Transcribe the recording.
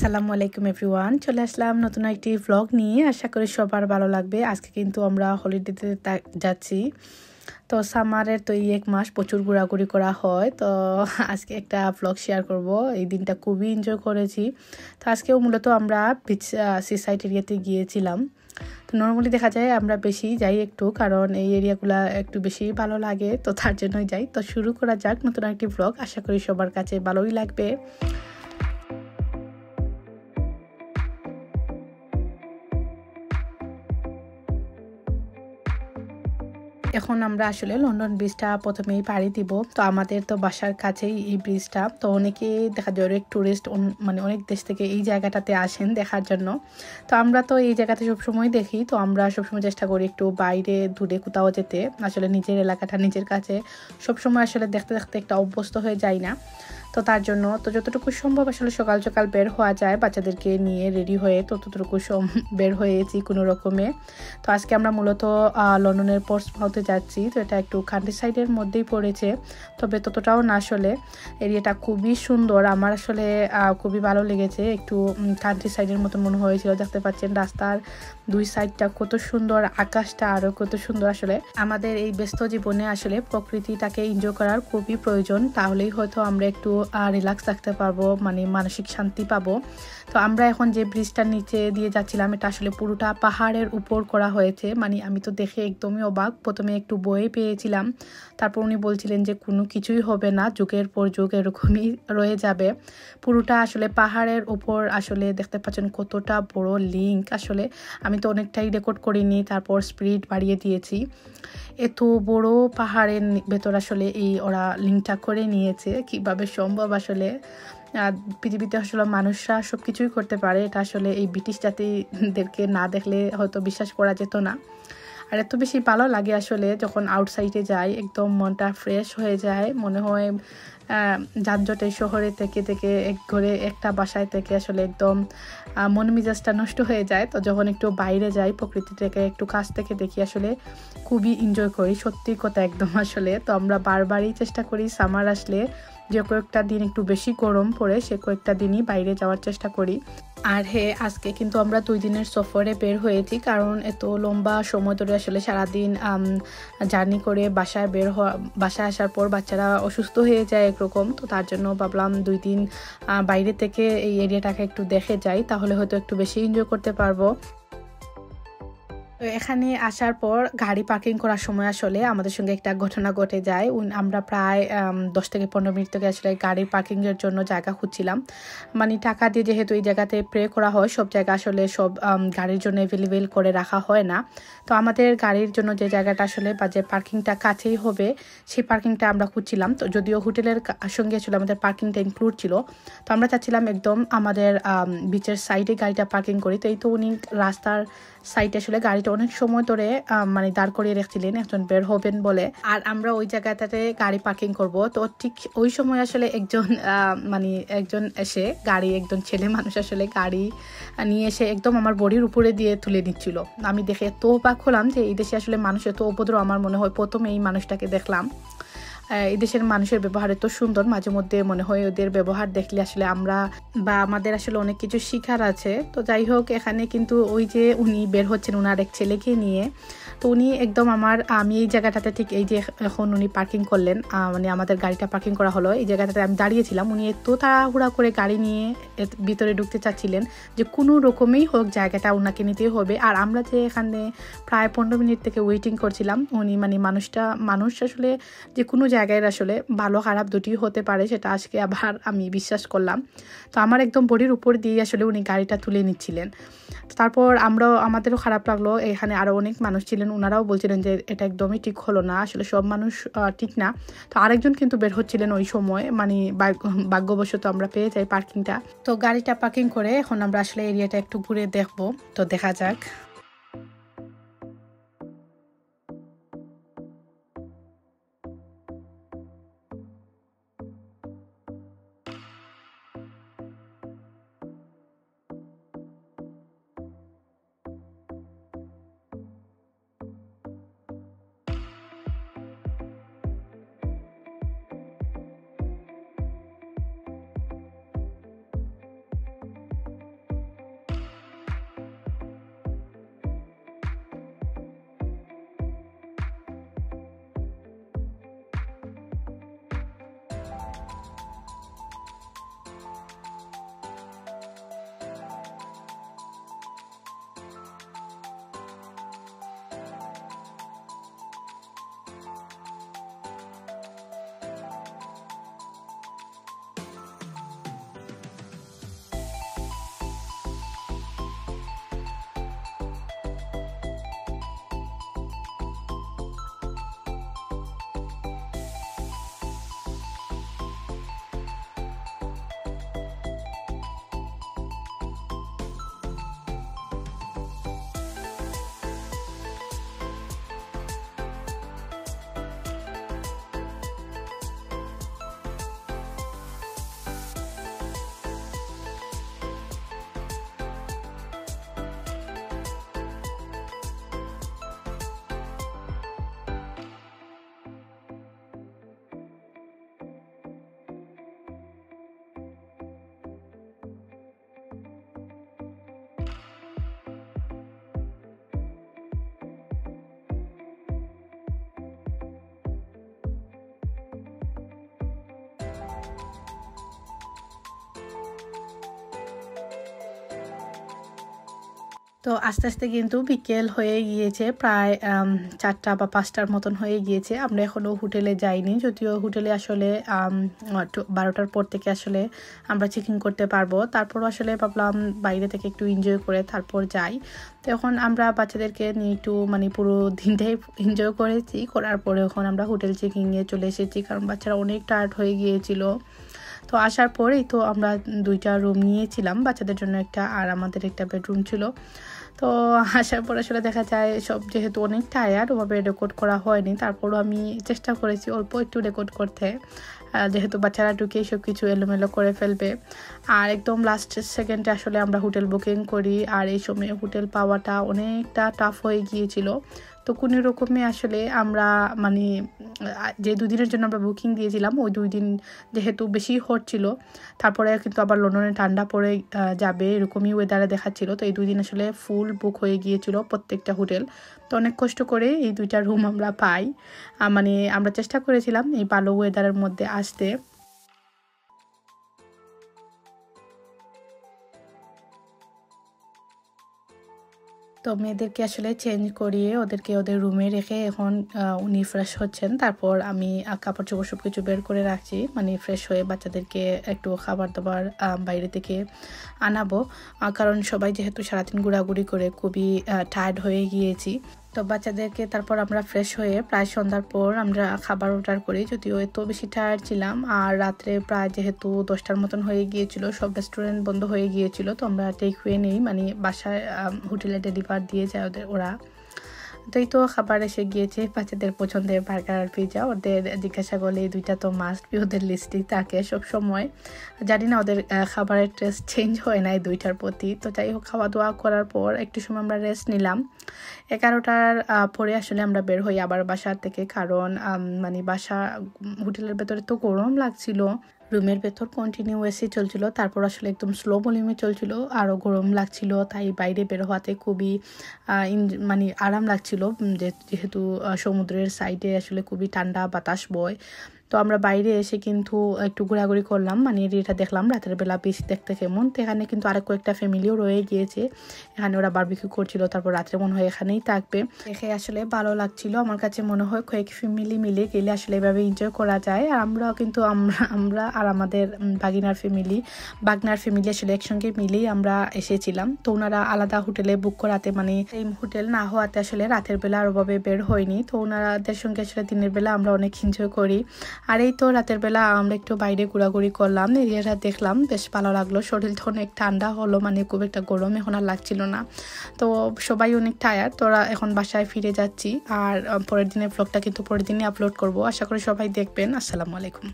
আসসালামু আলাইকুম এভরিওয়ান, চলে আসলাম নতুন একটি ভ্লগ নিয়ে। আশা করি সবার ভালো লাগবে। আজকে কিন্তু আমরা হলিডেতে যাচ্ছি। তো সামারের তো এই এক মাস প্রচুর ঘোরাঘুরি করা হয়। তো আজকে একটা ভ্লগ শেয়ার করব। এই দিনটা খুবই এনজয় করেছি। তো আজকেও মূলত আমরা বিচ সিসাইড এরিয়াতে গিয়েছিলাম। তো নর্মালি দেখা যায় আমরা বেশি যাই একটু, কারণ এই এরিয়াগুলো একটু বেশি ভালো লাগে, তো তার জন্যই যাই। তো শুরু করা যাক নতুন একটি ভ্লগ। আশা করি সবার কাছে ভালোই লাগবে। এখন আমরা আসলে লন্ডন ব্রিজটা প্রথমেই পাড়ি দিব। তো আমাদের তো বাসার কাছেই এই ব্রিজটা। তো অনেকেই দেখা যায় অনেক টুরিস্ট মানে অনেক দেশ থেকে এই জায়গাটাতে আসেন দেখার জন্য। তো আমরা তো এই জায়গাতে সবসময় দেখি। তো আমরা সবসময় চেষ্টা করি একটু বাইরে দূরে কোথাও যেতে। আসলে নিজের এলাকাটা নিজের কাছে সবসময় আসলে দেখতে দেখতে একটা অভ্যস্ত হয়ে যায় না। তো তার জন্য তো যতটুকু সম্ভব আসলে সকাল সকাল বের হওয়া যায় বাচ্চাদেরকে নিয়ে রেডি হয়ে, ততটুকু বের হয়েছি কোনো রকমে। তো আজকে আমরা মূলত লন্ডনের পোর্টসমাউথে যাচ্ছি। তো এটা একটু কান্ট্রি সাইডের মধ্যেই পড়েছে, তবে ততটাও না। আসলে এরিয়াটা খুবই সুন্দর, আমার আসলে খুবই ভালো লেগেছে। একটু কান্ট্রি সাইডের মতন মনে হয়েছিল। দেখতে পাচ্ছেন রাস্তার দুই সাইডটা কত সুন্দর, আকাশটা আরও কত সুন্দর। আসলে আমাদের এই ব্যস্ত জীবনে আসলে প্রকৃতিটাকে এনজয় করার খুবই প্রয়োজন, তাহলেই হয়তো আমরা একটু রিল্যাক্স থাকতে পারবো, মানে মানসিক শান্তি পাবো। তো আমরা এখন যে ব্রিজটার নিচে দিয়ে যাচ্ছিলাম, এটা আসলে পুরোটা পাহাড়ের উপর করা হয়েছে। মানে আমি তো দেখে একদমই অবাক, প্রথমে একটু ভয় পেয়েছিলাম। তারপর উনি বলছিলেন যে কোনো কিছুই হবে না, যুগের পর যুগ এরকমই রয়ে যাবে। পুরোটা আসলে পাহাড়ের উপর। আসলে দেখতে পাচ্ছেন কতটা বড় লিঙ্ক। আসলে আমি তো অনেকটাই রেকর্ড করিনি, তারপর স্পিড বাড়িয়ে দিয়েছি। এত বড় পাহাড়ের ভেতর আসলে এই ওরা লিঙ্কটা করে নিয়েছে, কিভাবে সম্ভব? আসলে পৃথিবীতে আসলে মানুষরা সব কিছুই করতে পারে। এটা আসলে এই ব্রিটিশ জাতিদেরকে না দেখলে হয়তো বিশ্বাস করা যেত না। আর এত বেশি ভালো লাগে আসলে যখন আউটসাইডে যাই, একদম মনটা ফ্রেশ হয়ে যায়। মনে হয় যানজটে শহরে থেকে থেকে এক ঘরে একটা বাসায় থেকে আসলে একদম মন মেজাজটা নষ্ট হয়ে যায়। তো যখন একটু বাইরে যাই, প্রকৃতি থেকে একটু কাছ থেকে দেখি, আসলে খুবই এনজয় করি, সত্যি কথা একদম। আসলে তো আমরা বারবারই চেষ্টা করি সামার আসলে যে কয়েকটা দিন একটু বেশি গরম পড়ে সে কয়েকটা দিনই বাইরে যাওয়ার চেষ্টা করি। আর হ্যাঁ, আজকে কিন্তু আমরা 2 দিনের সফরে বের হয়েছি, কারণ এত লম্বা সময় ধরে আসলে সারাদিন জার্নি করে বাসায় আসার পর বাচ্চারা অসুস্থ হয়ে যায় একরকম। তো তার জন্য ভাবলাম 2 দিন বাইরে থেকে এই এরিয়াটাকে একটু দেখে যাই, তাহলে হয়তো একটু বেশি এনজয় করতে পারবো। তো এখানে আসার পর গাড়ি পার্কিং করার সময় আসলে আমাদের সঙ্গে একটা ঘটনা ঘটে যায়। আমরা প্রায় 10 থেকে 15 মিনিট থেকে আসলে গাড়ি পার্কিংয়ের জন্য জায়গা খুঁজছিলাম। মানে টাকা দিয়ে যেহেতু এই জায়গাতে প্রে করা হয়, সব জায়গা আসলে সব গাড়ির জন্য অ্যাভেলেবেল করে রাখা হয় না। তো আমাদের গাড়ির জন্য যে জায়গাটা আসলে বা যে পার্কিংটা কাছেই হবে, সেই পার্কিংটা আমরা খুঁজছিলাম। তো যদিও হোটেলের সঙ্গে আসলে আমাদের পার্কিংটা ইনক্লুড ছিল, তো আমরা চাচ্ছিলাম একদম আমাদের বিচের সাইডে গাড়িটা পার্কিং করি। তো এই তো উনি রাস্তার সাইডে আসলে গাড়িটা অনেক সময় ধরে মানে দাঁড় করিয়ে রেখেছিলেন, একজন বের হবেন বলে। আর আমরা ওই জায়গাটাতে গাড়ি পার্কিং করব। তো ঠিক ওই সময় আসলে একজন এসে একজন ছেলে মানুষ আসলে গাড়ি নিয়ে এসে একদম আমার বডির উপরে দিয়ে তুলে নিচ্ছিল। আমি দেখে এত অবাক হলাম যে এই দেশে আসলে মানুষ এত উপদ্রব। আমার মনে হয় প্রথমে এই মানুষটাকে দেখলাম। এই দেশের মানুষের ব্যবহার এত সুন্দর, মাঝে মধ্যে মনে হয় ওদের ব্যবহার দেখলে আসলে আমাদের আসলে অনেক কিছু শিখার আছে। তো যাই হোক, এখানে কিন্তু ওই যে উনি বের হচ্ছেন ওনার এক ছেলেকে নিয়ে। তো উনি একদম আমি এই জায়গাটাতে ঠিক এই যে এখন উনি পার্কিং করলেন, মানে আমাদের গাড়িটা পার্কিং করা হলো এই জায়গাটাতে আমি দাঁড়িয়েছিলাম। উনি এত তাড়াহুড়া করে গাড়ি নিয়ে ভিতরে ঢুকতে চাচ্ছিলেন যে কোনো রকমেই হোক জায়গাটা ওনাকে নিতেই হবে। আর আমরা যে এখানে প্রায় 15 মিনিট থেকে ওয়েটিং করছিলাম, উনি মানুষ আসলে যে কোনো জায়গায় আসলে ভালো খারাপ দুটি হতে পারে, সেটা আজকে আবার আমি বিশ্বাস করলাম। তো আমার একদম বডির উপর দিয়ে আসলে উনি গাড়িটা তুলে নিচ্ছিলেন। তারপর আমাদেরও খারাপ লাগলো। এখানে আরও অনেক মানুষ ছিলেন, ওনারাও বলছিলেন যে এটা একদমই ঠিক হলো না, আসলে সব মানুষ ঠিক না। তো আরেকজন কিন্তু বের হচ্ছিলেন ওই সময়, মানে ভাগ্যবশত আমরা পেয়ে যাই পার্কিংটা। তো গাড়িটা পার্কিং করে এখন আমরা আসলে এরিয়াটা একটু ঘুরে দেখবো। তো দেখা যাক। তো আস্তে আস্তে কিন্তু বিকেল হয়ে গিয়েছে, প্রায় 4টা বা 5টার মতন হয়ে গিয়েছে। আমরা এখনও হোটেলে যাইনি, যদিও হোটেলে আসলে 12টার পর থেকে আসলে আমরা চেকিং করতে পারবো। তারপরও আসলে ভাবলাম বাইরে থেকে একটু এনজয় করে তারপর যাই। তো এখন আমরা বাচ্চাদেরকে নিয়ে একটু পুরো দিনটাই এনজয় করেছি, করার পরে এখন আমরা হোটেল চেকিংয়ে চলে এসেছি, কারণ বাচ্চারা অনেক টায়ার্ড হয়ে গিয়েছিল। তো আসার পরেই তো আমরা 2টা রুম নিয়েছিলাম, বাচ্চাদের জন্য একটা আর আমাদের একটা বেডরুম ছিল। তো আসার পর আসলে দেখা যায় সব যেহেতু অনেক টায়ার্ড, ওভাবে রেকর্ড করা হয়নি। তারপরও আমি চেষ্টা করেছি অল্প একটু রেকর্ড করতে, যেহেতু বাচ্চারা ঢুকে সব কিছু এলোমেলো করে ফেলবে। আর একদম লাস্ট সেকেন্ডে আসলে আমরা হোটেল বুকিং করি, আর এই সময় হোটেল পাওয়াটা অনেকটা টাফ হয়ে গিয়েছিল। তো কোনো রকমে আসলে আমরা যে 2 দিনের জন্য আমরা বুকিং দিয়েছিলাম, ওই 2 দিন যেহেতু বেশি হট ছিল, তারপরে কিন্তু আবার লন্ডনে ঠান্ডা পড়ে যাবে এরকমই ওয়েদারে দেখাচ্ছিল। তো এই 2 দিন আসলে ফুল বুক হয়ে গিয়েছিল প্রত্যেকটা হোটেল। তো অনেক কষ্ট করে এই 2টা রুম আমরা পাই। আমরা চেষ্টা করেছিলাম এই ভালো ওয়েদারের মধ্যে আসতে। তো মেয়েদেরকে আসলে চেঞ্জ করিয়ে ওদেরকে ওদের রুমে রেখে এখন উনি ফ্রেশ হচ্ছেন। তারপর আমি কাপড় চোপড় সব কিছু বের করে রাখছি, ফ্রেশ হয়ে বাচ্চাদেরকে একটু খাবার দাবার বাইরে থেকে আনাবো, কারণ সবাই যেহেতু সারাদিন ঘোরাঘুরি করে খুবই টায়ার্ড হয়ে গিয়েছি। তো বাচ্চাদেরকে তারপর আমরা ফ্রেশ হয়ে প্রায় সন্ধ্যার পর আমরা খাবার অর্ডার করি, যদিও এত বেশি টায়ার্ড ছিলাম। আর রাত্রে প্রায় যেহেতু 10টার মতন হয়ে গিয়েছিল, সব রেস্টুরেন্ট বন্ধ হয়ে গিয়েছিল, তো আমরা টেক ওয়ে নেই, বাসায় হোটেলে ডেলিভার দিয়ে যায় ওরা। তো এই তো খাবার এসে গিয়েছে, বাচ্চাদের পছন্দের বার্গার আর পিৎজা। ওদের জিজ্ঞাসা করলে এই 2টা তো মাস্ট বি ওদের লিস্টেই থাকে সব সময়। জানি না ওদের খাবারের টেস্ট চেঞ্জ হয় না এই 2টার প্রতি। তো যাই হোক, খাওয়া দাওয়া করার পর একটু সময় আমরা রেস্ট নিলাম। 11টার পরে আসলে আমরা বের হই আবার বাসার থেকে, কারণ বাসা হোটেলের ভেতরে তো গরম লাগছিল, রুমের ভেতর কন্টিনিউ এসি চলছিল, তারপর আসলে একদম স্লো ভলিউমে চলছিল, আরও গরম লাগছিল। তাই বাইরে বের হওয়াতে খুবই আরাম লাগছিল, যেহেতু সমুদ্রের সাইডে আসলে খুবই ঠান্ডা বাতাস বয়। তো আমরা বাইরে এসে কিন্তু একটু ঘোরাঘুরি করলাম, এটা দেখলাম রাতের বেলা বিচ দেখতে কেমন। তো এখানে কিন্তু আরো কয়েকটা ফ্যামিলিও রয়ে গিয়েছে, এখানে ওরা বারবিকিউ করছিল, তারপর রাত্রে মনে হয় এখানেই থাকবে। দেখে আসলে ভালো লাগছিল, আমার কাছে মনে হয় কয়েক ফ্যামিলি মিলে গেলে আসলে এভাবে এনজয় করা যায়। আর আমরাও কিন্তু আমরা আর আমাদের বাগনার ফ্যামিলি আসলে একসঙ্গে মিলেই আমরা এসেছিলাম। তো ওনারা আলাদা হোটেলে বুক করাতে সেম হোটেল না হওয়াতে আসলে রাতের বেলা আর ওভাবে বের হয়নি। তো ওনাদের সঙ্গে আসলে দিনের বেলা আমরা অনেক এনজয় করি। আর এই তো রাতের বেলা আমরা একটু বাইরে ঘোরাঘুরি করলাম, এরিয়াটা দেখলাম, বেশ ভালো লাগলো। শরীরটা অনেক ঠান্ডা হলো, খুব একটা গরম এখন আর লাগছিল না। তো সবাই অনেক টায়ার্ড, তোরা এখন বাসায় ফিরে যাচ্ছি। আর পরের দিনের ব্লগটা কিন্তু পরের দিনই আপলোড করব, আশা করি সবাই দেখবেন। আসসালামু আলাইকুম।